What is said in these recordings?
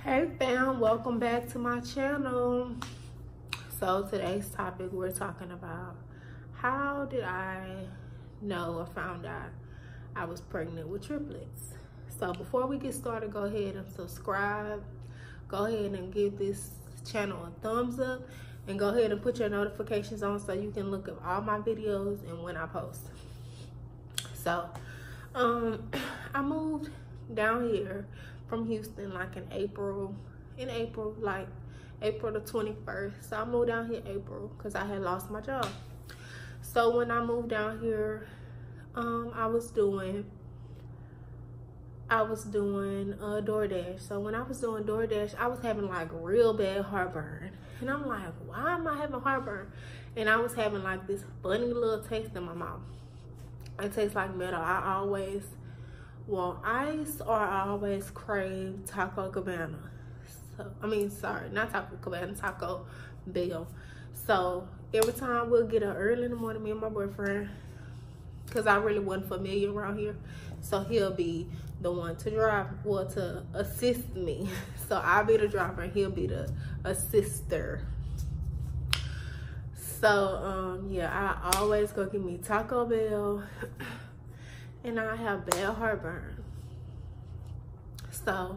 Hey fam, welcome back to my channel. So today's topic, we're talking about how did I know or found out I was pregnant with triplets. So before we get started, go ahead and subscribe. Go ahead and give this channel a thumbs up, and go ahead and put your notifications on so you can look at all my videos and when I post. So I moved down here from Houston like in April, like April the 21st. So I moved down here April because I had lost my job. So when I moved down here, I was doing DoorDash. So when I was doing DoorDash, I was having like real bad heartburn. And I'm like, why am I having heartburn? And I was having like this funny little taste in my mouth. It tastes like metal. I always want ice, or I always crave Taco Cabana. So, not Taco Cabana, Taco Bell. So every time we'll get up early in the morning, me and my boyfriend, because I really wasn't familiar around here, so he'll be the one to drive, well, to assist me. So I'll be the driver and he'll be the assister. So yeah, I always go get me Taco Bell, and I have bad heartburn. So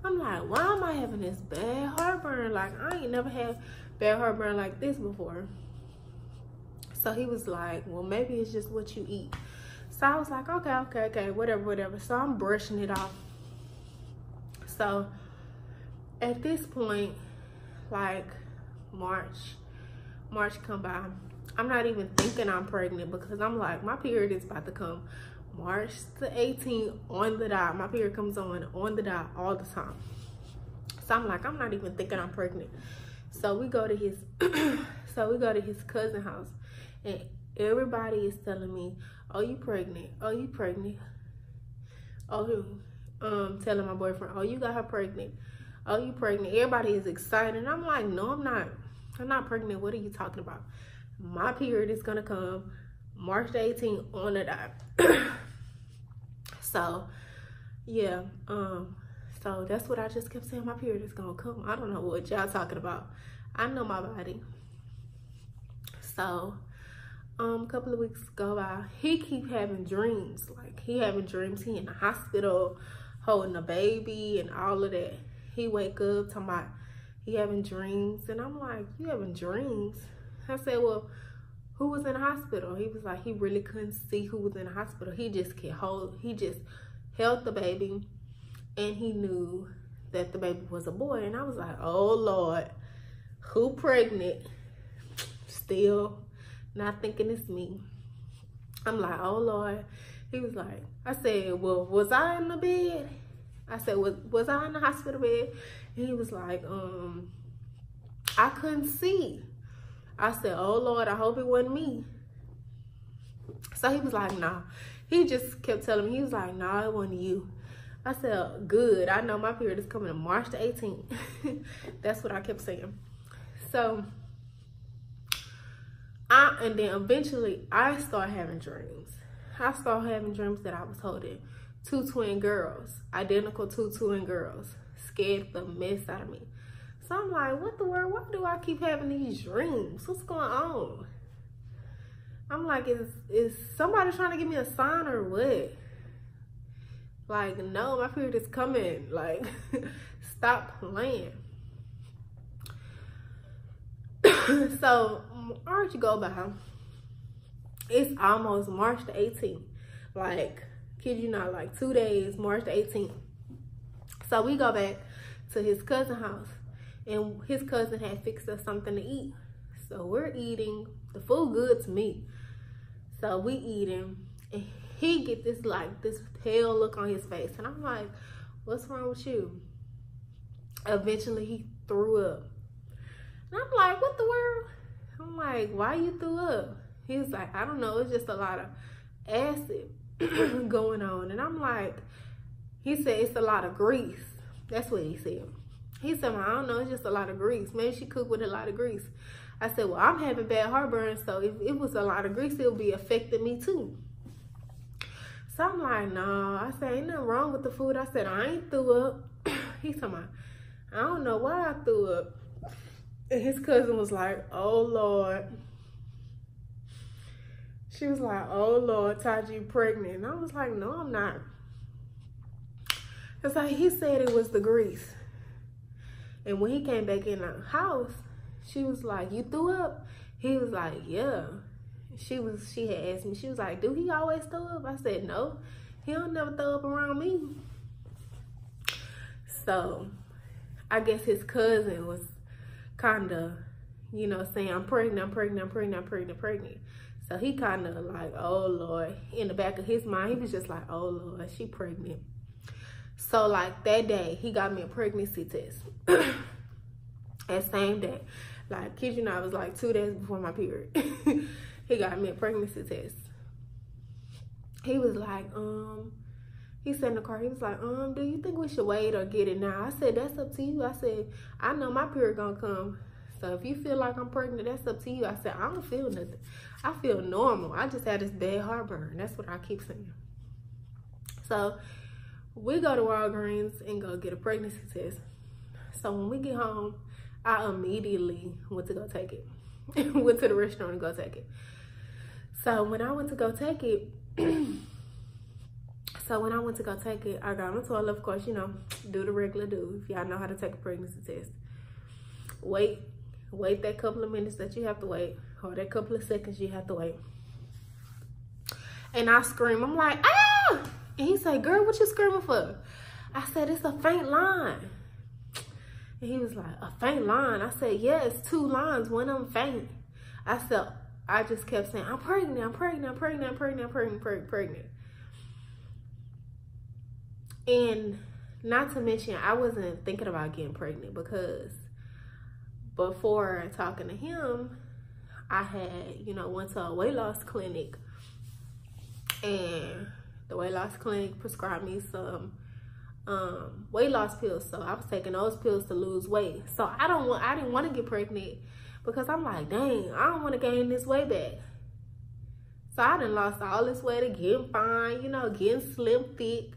I'm like, why am I having this bad heartburn? Like, I ain't never had bad heartburn like this before. So he was like, well, maybe it's just what you eat. So I was like, okay, whatever. So I'm brushing it off. So at this point, like March come by, I'm not even thinking I'm pregnant, because I'm like, my period is about to come March the 18th on the dot. My period comes on the dot all the time. So I'm like, I'm not even thinking I'm pregnant. So we go to his cousin's house, and everybody is telling me, oh, you pregnant, oh, you pregnant. Oh, telling my boyfriend, oh, you got her pregnant, oh, you pregnant. Everybody is excited, and I'm like, no, I'm not pregnant. What are you talking about? My period is gonna come March the 18th on the dot. So yeah, so that's what I just kept saying, my period is gonna come. I don't know what y'all talking about. I know my body. So a couple of weeks go by, he keep having dreams. Like, he having dreams he in the hospital holding a baby and all of that. He wake up talking about he having dreams, and I'm like, you having dreams? I said, well, who was in the hospital? He was like, he really couldn't see who was in the hospital. He just held the baby, and he knew that the baby was a boy. And I was like, oh Lord, who pregnant? Still not thinking it's me. I'm like, oh Lord. He was like, I said, well, was I in the bed? I said, was I in the hospital bed? And he was like, I couldn't see. I said, oh Lord, I hope it wasn't me. So he was like, nah. He just kept telling me, he was like, nah, it wasn't you. I said, good. I know my period is coming on March the 18th. That's what I kept saying. So, and then eventually I started having dreams. I started having dreams that I was holding two twin girls, identical two twin girls. Scared the mess out of me. So I'm like, what the world? Why do I keep having these dreams? What's going on? I'm like, is somebody trying to give me a sign or what? Like, no, my period is coming. Like, stop playing. So March go by. It's almost March the 18th. Like, kid you not, like 2 days, March the 18th. So we go back to his cousin's house, and his cousin had fixed us something to eat. So we're eating. The food good to me. So we eating, and he get this pale look on his face, and I'm like, what's wrong with you? Eventually he threw up. And I'm like, what the world? I'm like, why you threw up? He was like, I don't know, it's just a lot of acid going on. And I'm like, he said it's a lot of grease. That's what he said. He said, well, I don't know, it's just a lot of grease. Maybe she cooked with a lot of grease. I said, well, I'm having bad heartburn, so if it was a lot of grease, it would be affecting me too. So I'm like, no. I said, ain't nothing wrong with the food. I said, I ain't threw up. He's talking about, I don't know why I threw up. And his cousin was like, oh, Lord. She was like, oh, Lord, Taji, you pregnant. And I was like, no, I'm not. It's like he said it was the grease. And when he came back in the house, she was like, you threw up? He was like, yeah. She had asked me, she was like, do he always throw up? I said, no, he don't never throw up around me. So I guess his cousin was kind of, you know, saying, I'm pregnant. So he kind of like, oh, Lord. In the back of his mind, he was just like, oh, Lord, she pregnant. So, like, that day, he got me a pregnancy test. That same day. Like, kid you not, it was like 2 days before my period. He got me a pregnancy test. He was like, he said in the car, he was like, do you think we should wait or get it now? I said, that's up to you. I said, I know my period gonna come. So if you feel like I'm pregnant, that's up to you. I said, I don't feel nothing. I feel normal. I just had this bad heartburn. That's what I keep saying. So we go to Walgreens and go get a pregnancy test. So when we get home, I immediately went to go take it. Went to the restaurant and go take it. So when I went to go take it, I got on the toilet, of course, you know, do the regular do. If y'all know how to take a pregnancy test. Wait that couple of minutes that you have to wait, or that couple of seconds you have to wait. And I scream, I'm like, ah! And he said, girl, what you screaming for? I said, it's a faint line. And he was like, a faint line? I said, yeah, it's 2 lines, one of them faint. I just kept saying, I'm pregnant. And not to mention, I wasn't thinking about getting pregnant because before talking to him, I had, you know, went to a weight loss clinic, and the weight loss clinic prescribed me some weight loss pills. So I was taking those pills to lose weight. So I didn't want to get pregnant because I'm like, dang, I don't want to gain this weight back. So I done lost all this weight again, fine, you know, getting slim, thick,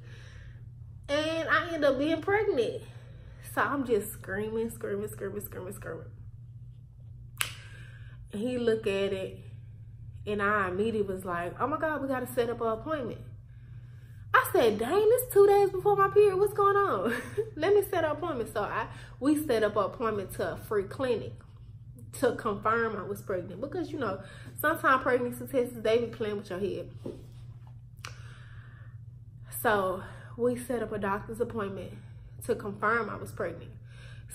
and I end up being pregnant. So I'm just screaming. And he looked at it, and I immediately was like, oh my God, we got to set up an appointment. I said, dang, this 2 days before my period, what's going on? Let me set an appointment. So we set up an appointment to a free clinic to confirm I was pregnant. Because, you know, sometimes pregnancy tests, they be playing with your head. So we set up a doctor's appointment to confirm I was pregnant.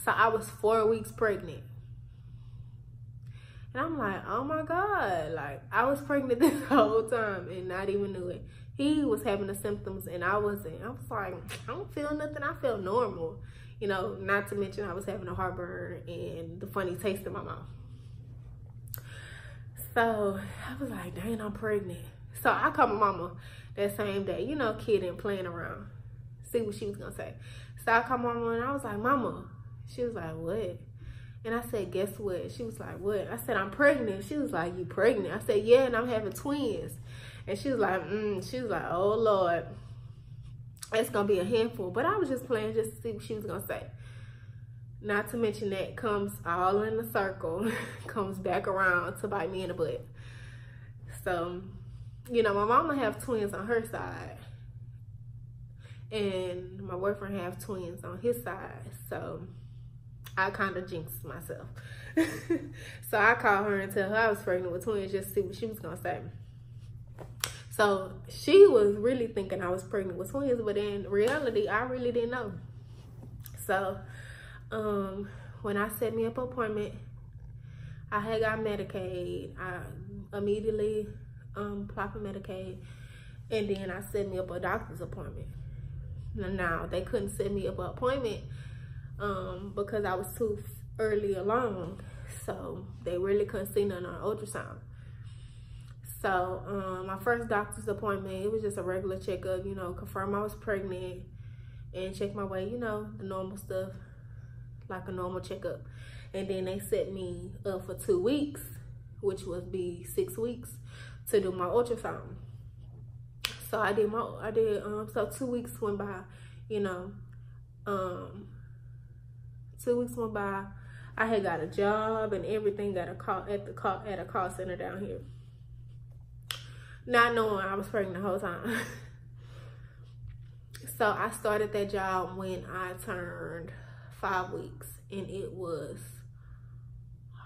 So I was 4 weeks pregnant. And I'm like, oh my God, like I was pregnant this whole time and not even knew it. He was having the symptoms and I wasn't. I was like, I don't feel nothing. I feel normal. You know, not to mention I was having a heartburn and the funny taste in my mouth. So I was like, dang, I'm pregnant. So I called my mama that same day, you know, kidding, playing around, see what she was gonna say. So I called my mama and I was like, Mama. She was like, what? And I said, guess what? She was like, what? I said, I'm pregnant. She was like, you pregnant? I said, yeah, and I'm having twins. And she was like, oh Lord, it's gonna be a handful. But I was just playing just to see what she was gonna say. Not to mention that comes all in a circle, comes back around to bite me in the butt. So, you know, my mama have twins on her side, and my boyfriend have twins on his side. So I kind of jinxed myself. So I called her and tell her I was pregnant with twins just to see what she was gonna say. So she was really thinking I was pregnant with twins, but in reality, I really didn't know. So when I set me up an appointment, I had got Medicaid. I immediately applied for Medicaid, and then I set me up a doctor's appointment. Now they couldn't set me up an appointment because I was too early along, so they really couldn't see none on ultrasound. So my first doctor's appointment, it was just a regular checkup, you know, confirm I was pregnant and check my weight, you know, the normal stuff, like a normal checkup. And then they set me up for 2 weeks, which would be 6 weeks, to do my ultrasound. So so 2 weeks went by, you know, 2 weeks went by. I had got a job and everything at a call center down here. Not knowing I was pregnant the whole time. So I started that job when I turned 5 weeks, and it was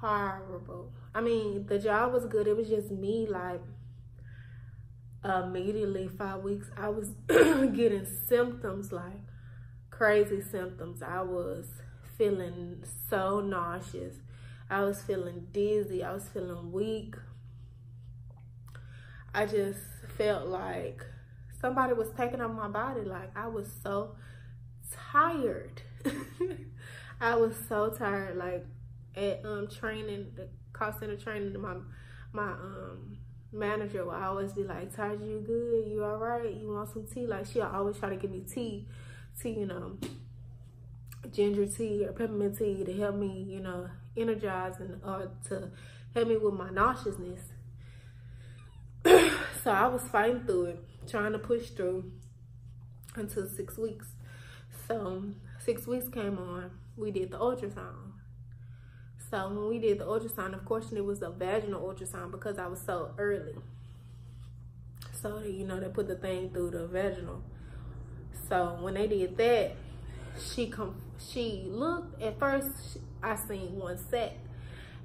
horrible. I mean, the job was good. It was just me, like, immediately 5 weeks, I was getting symptoms, like crazy symptoms. I was feeling so nauseous. I was feeling dizzy. I was feeling weak. I just felt like somebody was taking over my body. Like, I was so tired. I was so tired. Like, at training, the call center training, my manager would always be like, Taji, you good? You all right? You want some tea? Like, she'll always try to give me tea, you know, ginger tea or peppermint tea to help me, you know, energize and to help me with my nauseousness. So I was fighting through it, trying to push through until 6 weeks. So 6 weeks came on, we did the ultrasound. So when we did the ultrasound, of course, it was a vaginal ultrasound because I was so early. So, you know, they put the thing through the vaginal. So when they did that, she looked, at first I seen one sac.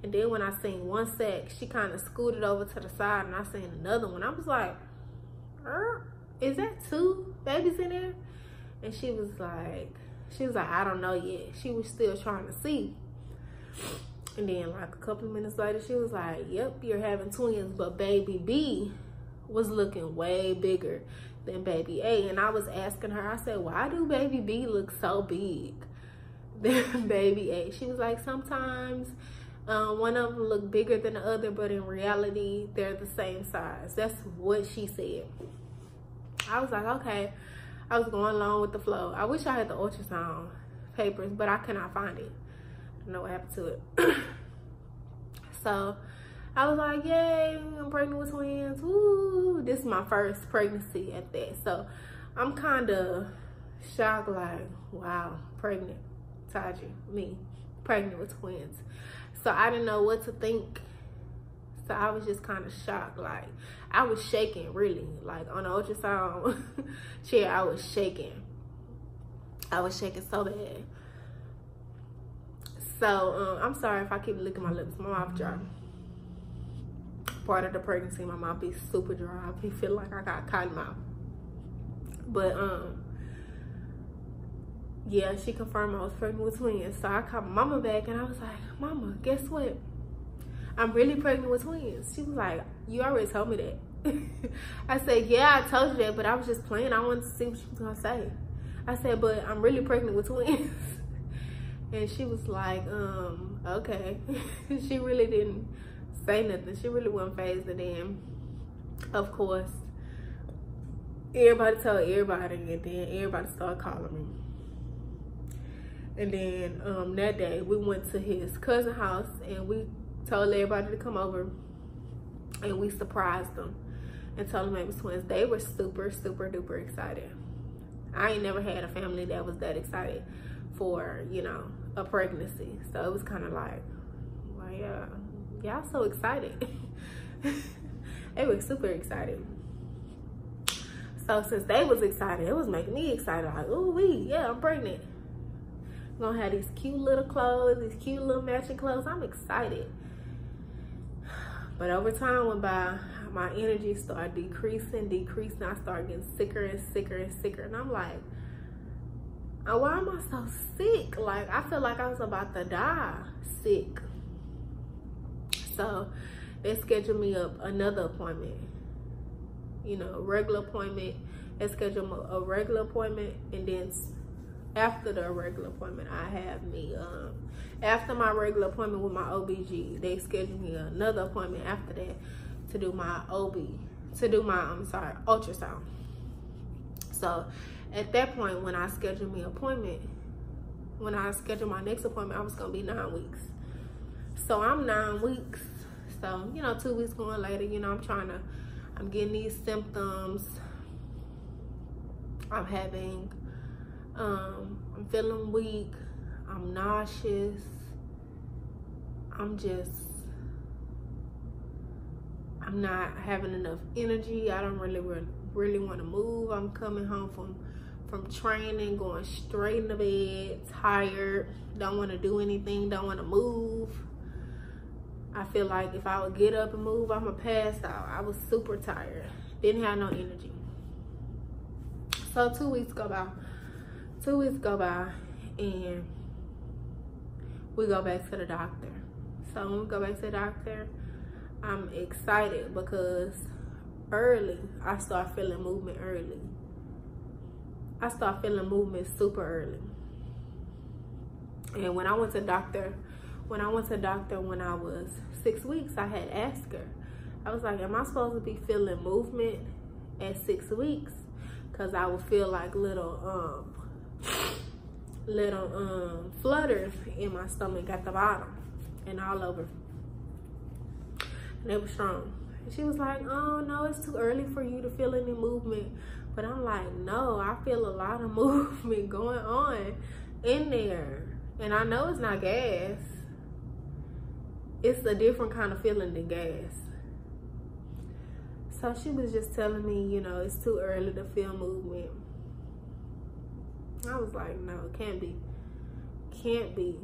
And then when I seen one sac, she kind of scooted over to the side and I seen another one. I was like, is that 2 babies in there? And she was like, I don't know yet. She was still trying to see. And then like a couple of minutes later, she was like, yep, you're having twins, but baby B was looking way bigger than baby A. And I was asking her, I said, why do baby B look so big than baby A? She was like, sometimes one of them look bigger than the other, but in reality, they're the same size. That's what she said. I was like, okay. I was going along with the flow. I wish I had the ultrasound papers, but I could not find it. I don't know what happened to it. So I was like, yay, I'm pregnant with twins. Woo! This is my first pregnancy at that. So I'm kind of shocked, like, wow, pregnant. Taji, me, pregnant with twins. So I didn't know what to think. So I was just kind of shocked. Like, I was shaking, really. Like, on the ultrasound chair, I was shaking. I was shaking so bad. So, I'm sorry if I keep licking my lips. My mouth dry. Part of the pregnancy, my mouth be super dry. I be feeling like I got cotton mouth. But, yeah, she confirmed I was pregnant with twins. So I called my mama back and I was like, Mama, guess what? I'm really pregnant with twins. She was like, you already told me that. I said, yeah, I told you that, but I was just playing. I wanted to see what she was gonna say. I said, but I'm really pregnant with twins. And she was like, okay. She really didn't say nothing. She really wasn't phased. And then, of course, everybody told everybody, and then everybody started calling me. And then that day, we went to his cousin's house, and we told everybody to come over, and we surprised them and told them it was twins. They were super, super duper excited. I ain't never had a family that was that excited for, you know, a pregnancy. So it was kind of like, well, yeah, y'all so excited. They were super excited. So since they was excited, it was making me excited. Like, ooh wee, yeah, I'm pregnant. I'm gonna have these cute little clothes, these cute little matching clothes. I'm excited. But over time went by, my energy started decreasing. I started getting sicker and sicker and sicker. And I'm like, why am I so sick? Like, I feel like I was about to die sick. So they scheduled me up another appointment. You know, regular appointment. They scheduled a regular appointment, and then after the regular appointment, I have me, after my regular appointment with my OBG, they scheduled me another appointment after that to do my ultrasound. So at that point, when I scheduled my next appointment, I was gonna be 9 weeks. So I'm 9 weeks. So, you know, 2 weeks going later, you know, I'm getting these symptoms. I'm feeling weak. I'm nauseous. I'm not having enough energy. I don't really want to move. I'm coming home from training, going straight in the bed, tired, don't want to do anything, don't want to move. I feel like if I would get up and move, I'm gonna pass out. I was super tired, didn't have no energy. So 2 weeks go by. 2 weeks go by, and we go back to the doctor. So when we go back to the doctor, I'm excited because early, I start feeling movement early. I start feeling movement super early. And when I went to doctor, when I was 6 weeks, I had asked her. I was like, am I supposed to be feeling movement at 6 weeks? Because I would feel like little flutters in my stomach at the bottom and all over. And they were strong. And she was like, oh no, it's too early for you to feel any movement. But I'm like, no, I feel a lot of movement going on in there. And I know it's not gas. It's a different kind of feeling than gas. So she was just telling me, you know, it's too early to feel movement. I was like, no, it can't be. Can't be.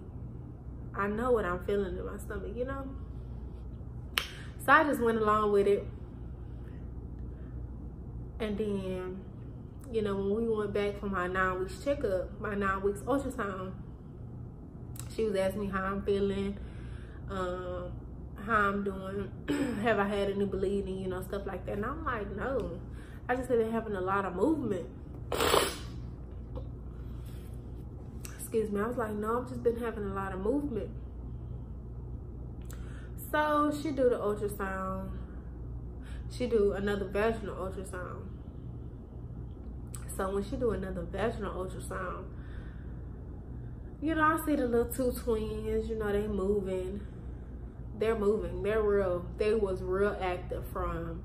I know what I'm feeling in my stomach, you know? So I just went along with it. And then, you know, when we went back for my 9 weeks checkup, my 9 weeks ultrasound, she was asking me how I'm feeling, how I'm doing, have I had any bleeding, you know, stuff like that. And I'm like, no, I just been having a lot of movement. Excuse me. I was like, no, I've just been having a lot of movement. So she do the ultrasound. She do another vaginal ultrasound. So when she do another vaginal ultrasound, you know, I see the little two twins, you know, they moving. They're moving. They was real active from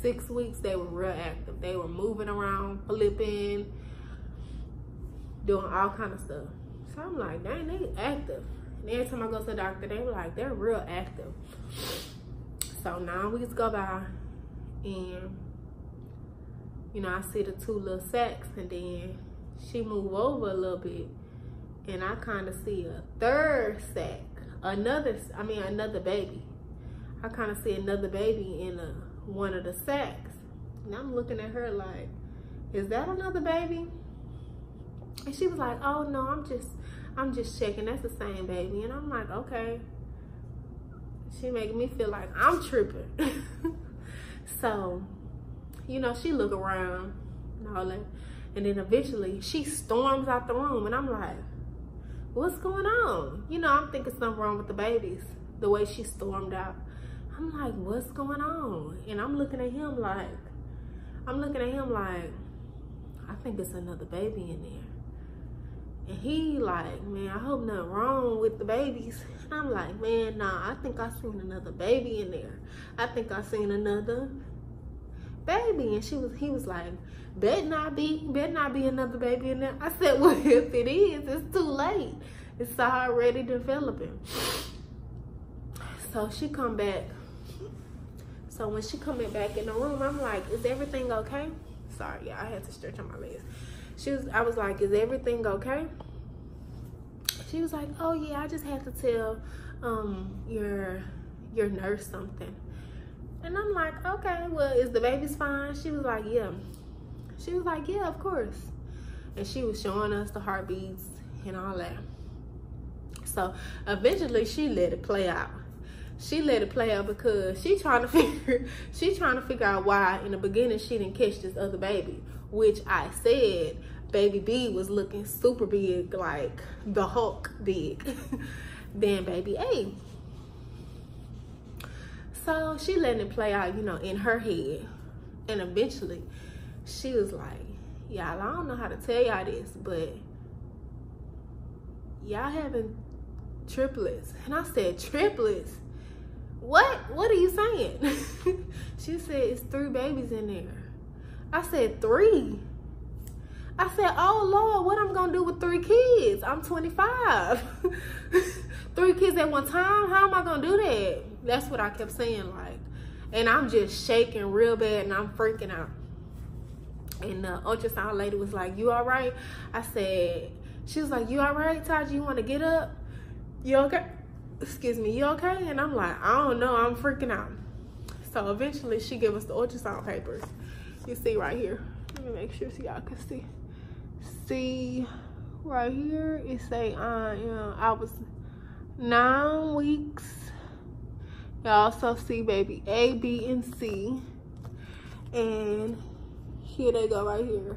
6 weeks. They were real active. They were moving around, flipping, doing all kind of stuff. So I'm like, dang, they active. And every time I go to the doctor, they were like, they're real active. So 9 weeks go by, and you know, I see the two little sacks, and then she move over a little bit, and I kind of see a third sack, another baby. I kind of see another baby in one of the sacks, and I'm looking at her like, is that another baby? And she was like, oh no, I'm just checking, that's the same baby. And I'm like, okay. She making me feel like I'm tripping. So, you know, she look around and all that, and then eventually she storms out the room, and I'm like, what's going on? You know, I'm thinking something wrong with the babies, the way she stormed out. I'm like, what's going on? And I'm looking at him like, I think it's another baby in there. And he like, man, I hope nothing wrong with the babies. And I'm like, man, nah, I think I seen another baby in there. I think I seen another baby. And he was like, better not be another baby in there. I said, well, if it is, it's too late. It's already developing. So she come back. So when she coming back in the room, I'm like, is everything okay? Sorry, yeah, I had to stretch on my legs. I was like, is everything okay? She was like, oh yeah, I just had to tell your nurse something. And I'm like, okay, well, is the baby's fine? She was like, yeah. She was like, yeah, of course. And she was showing us the heartbeats and all that. So eventually she let it play out. She let it play out because she trying to figure out why in the beginning she didn't catch this other baby, which I said baby B was looking super big, like the Hulk big, than baby A. So she letting it play out, you know, in her head. And eventually she was like, y'all, I don't know how to tell y'all this, but y'all having triplets. And I said, triplets? What are you saying? She said, it's 3 babies in there. I said, 3? I said, oh Lord, what I'm gonna do with 3 kids? I'm 25. 3 kids at one time? How am I gonna do that? That's what I kept saying, like. And I'm just shaking real bad and I'm freaking out. And the ultrasound lady was like, you all right? I said, she was like, you all right, Taj? You wanna get up? You okay? Excuse me, you okay? And I'm like, I don't know, I'm freaking out. So eventually she gave us the ultrasound papers. You see right here. Let me make sure so y'all can see. See right here, it say I was 9 weeks. You also see baby A, B, and C. And here they go right here.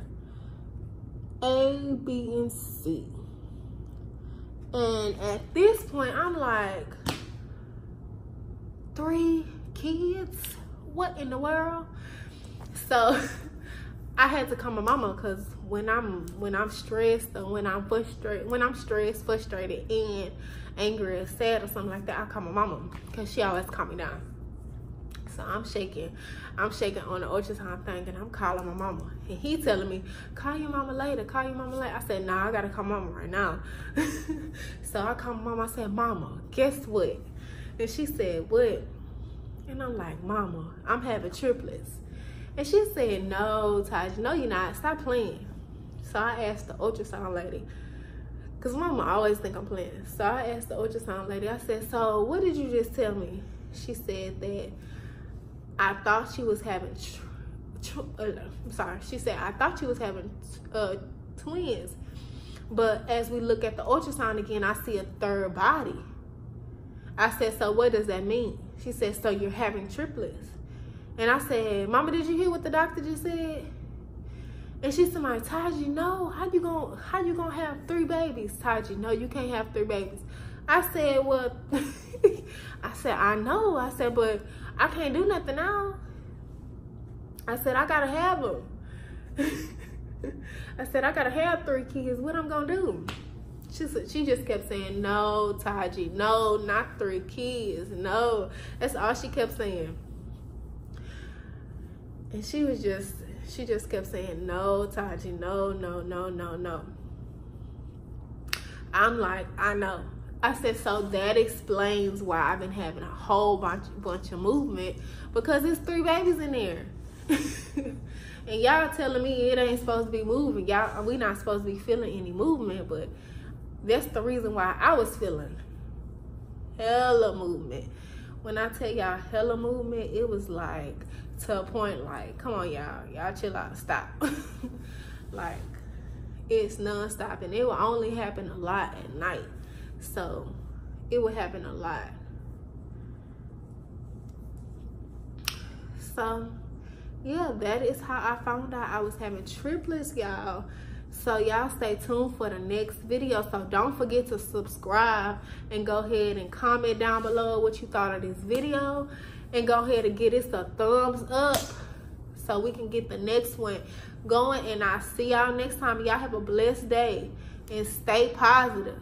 A, B, and C. And at this point, I'm like, 3 kids? What in the world? So I had to call my mama, because when I'm stressed or when I'm stressed, frustrated, and angry or sad or something like that, I call my mama, because she always calm me down. So I'm shaking on the ultrasound thing, and I'm calling my mama, and he telling me, call your mama later, call your mama later. I said, nah, I gotta call mama right now. So I called my mama. I said, mama, guess what? And she said, what? And I'm like, mama, I'm having triplets. And she said, no, Taj, no you're not, stop playing. So I asked the ultrasound lady, because mama always think I'm playing. So I asked the ultrasound lady, I said, so what did you just tell me? She said that I thought she was having, she said, I thought she was having twins. But as we look at the ultrasound again, I see a 3rd body. I said, so what does that mean? She said, so you're having triplets. And I said, mama, did you hear what the doctor just said? And she said, Taji, no, how you gonna have 3 babies? Taji, no, you can't have 3 babies. I said, well, I said, I know. I said, but I can't do nothing now. I said, I gotta have them. I said, I gotta have 3 kids. What I'm gonna do? She just kept saying, no, Taji, no, not 3 kids, no. That's all she kept saying. And she just kept saying, no, Taji, no, no, no, no, no. I'm like, I know. I said, so that explains why I've been having a whole bunch of movement, because there's 3 babies in there. And y'all telling me it ain't supposed to be moving. We not supposed to be feeling any movement, but that's the reason why I was feeling hella movement. When I tell y'all hella movement, it was like to a point like, come on y'all chill out, stop. Like, it's non-stop, and it will only happen a lot at night. So it would happen a lot. So yeah, that is how I found out I was having triplets, y'all. So y'all stay tuned for the next video. So don't forget to subscribe, and go ahead and comment down below what you thought of this video, and go ahead and give us a thumbs up so we can get the next one going. And I'll see y'all next time. Y'all have a blessed day and stay positive.